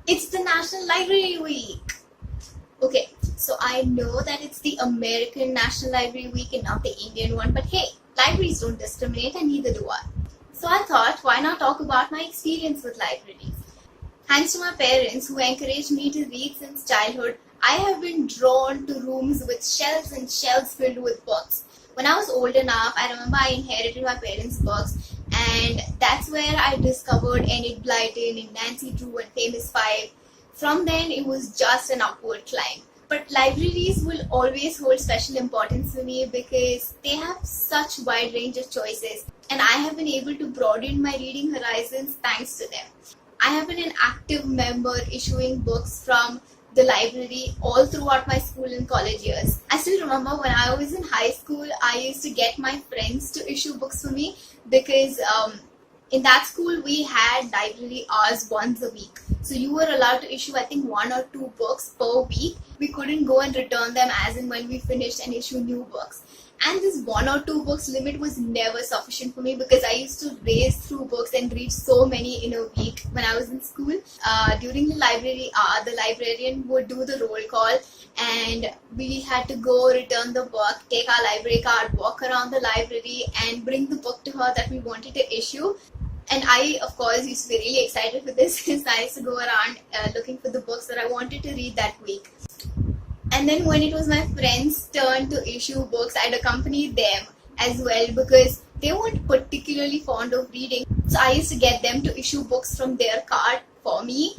It's the National Library Week. Okay, so I know that it's the American National Library Week and not the Indian one, but hey, libraries don't discriminate and neither do I. So I thought, why not talk about my experience with libraries? Thanks to my parents who encouraged me to read since childhood, I have been drawn to rooms with shelves and shelves filled with books. When I was old enough, I remember I inherited my parents' books, and that's where I discovered Enid Blyton and Nancy Drew and Famous Five. From then, it was just an upward climb. But libraries will always hold special importance to me because they have such wide range of choices, and I have been able to broaden my reading horizons thanks to them. I have been an active member issuing books from the library all throughout my school and college years. I still remember when I was in high school, I used to get my friends to issue books for me because in that school we had library hours once a week. So you were allowed to issue, I think, 1 or 2 books per week. We couldn't go and return them as in when we finished and issue new books. And this 1 or 2 books limit was never sufficient for me because I used to race through books and read so many in a week when I was in school. During the library hour, the librarian would do the roll call and we had to go return the book, take our library card, walk around the library and bring the book to her that we wanted to issue. And I, of course, used to be really excited for this since I used to go around looking for the books that I wanted to read that week. And then when it was my friends' turn to issue books, I'd accompany them as well because they weren't particularly fond of reading. So I used to get them to issue books from their cart for me.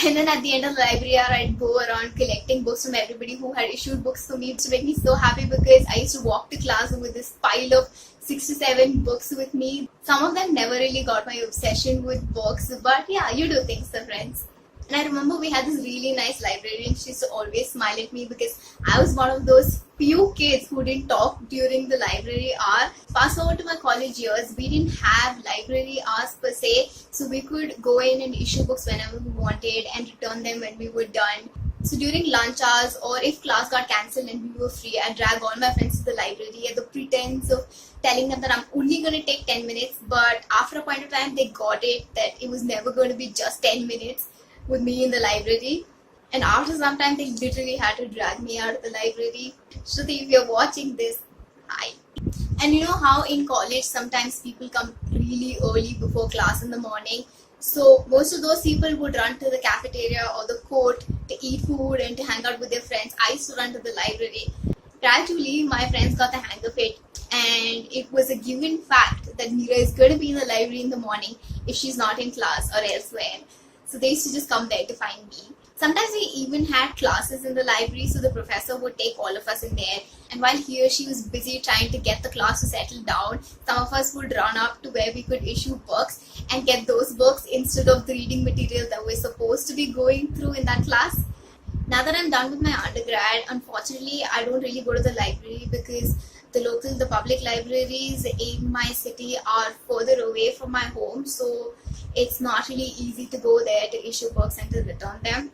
And then at the end of the library hour, I'd go around collecting books from everybody who had issued books for me. It made me so happy because I used to walk to class with this pile of 6 to 7 books with me. Some of them never really got my obsession with books, but yeah, you do things to friends. And I remember we had this really nice librarian. She used to always smile at me because I was one of those few kids who didn't talk during the library hour. Fast forward to my college years, we didn't have library hours per se, so we could go in and issue books whenever we wanted and return them when we were done. So during lunch hours or if class got cancelled and we were free, I'd drag all my friends to the library at the pretense of telling them that I'm only going to take 10 minutes, but after a point of time they got it that it was never going to be just 10 minutes with me in the library. And after some time they literally had to drag me out of the library. Shruti, if you're watching this, hi. And you know how in college sometimes people come really early before class in the morning, so most of those people would run to the cafeteria or the court to eat food and to hang out with their friends. I used to run to the library. Gradually my friends got the hang of it, and it was a given fact that Meera is going to be in the library in the morning if she's not in class or elsewhere. So they used to just come there to find me. Sometimes we even had classes in the library, so the professor would take all of us in there. And while he or she was busy trying to get the class to settle down, some of us would run up to where we could issue books and get those books instead of the reading material that we're supposed to be going through in that class. Now that I'm done with my undergrad, unfortunately, I don't really go to the library because the public libraries in my city are further away from my home, so it's not really easy to go there to issue books and to return them.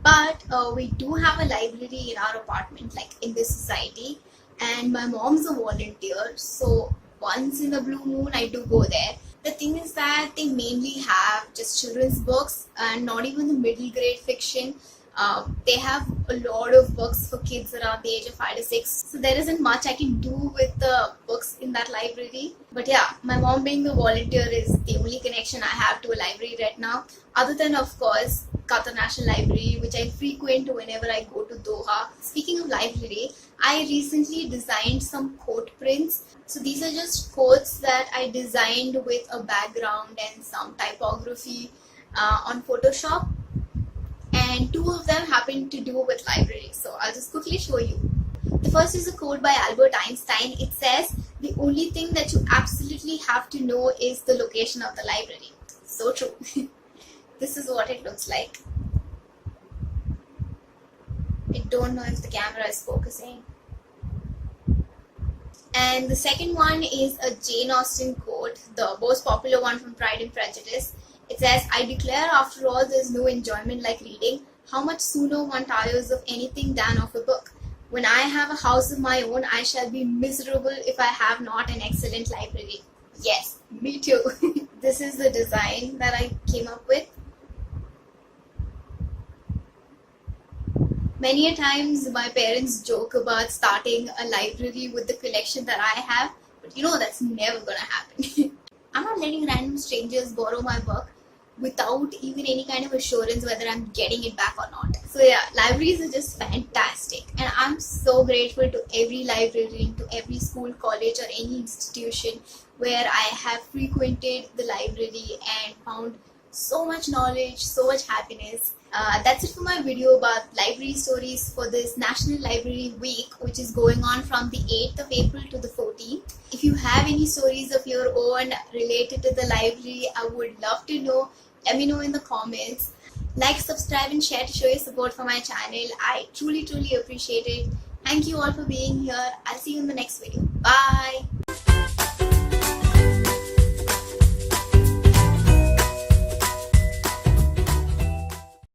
But we do have a library in our apartment, like in this society, and my mom's a volunteer, so once in a blue moon I do go there. The thing is that they mainly have just children's books and not even the middle grade fiction. They have a lot of books for kids around the age of 5 to 6, so there isn't much I can do with the books in that library. But yeah, my mom being a volunteer is the only connection I have to a library right now, other than of course Qatar National Library, which I frequent whenever I go to Doha. Speaking of library, I recently designed some quote prints. So these are just quotes that I designed with a background and some typography on Photoshop. And 2 of them happen to do with libraries, so I'll just quickly show you. The first is a quote by Albert Einstein. It says, "The only thing that you absolutely have to know is the location of the library." So true. This is what it looks like. I don't know if the camera is focusing. And the second one is a Jane Austen quote, the most popular one from Pride and Prejudice. It says, "I declare after all there's no enjoyment like reading. How much sooner one tires of anything than of a book. When I have a house of my own, I shall be miserable if I have not an excellent library." Yes, me too. This is the design that I came up with. Many a times my parents joke about starting a library with the collection that I have, but that's never gonna happen. I'm not letting random strangers borrow my book without even any kind of assurance whether I'm getting it back or not. So yeah, libraries are just fantastic, and I'm so grateful to every librarian, to every school, college or any institution where I have frequented the library and found so much knowledge, so much happiness. That's it for my video about library stories for this National Library Week, which is going on from the 8th of April to the 14th. If you have any stories of your own related to the library, I would love to know. Let me know in the comments. Like, subscribe and share to show your support for my channel. I truly appreciate it. Thank you all for being here. I'll see you in the next video. Bye.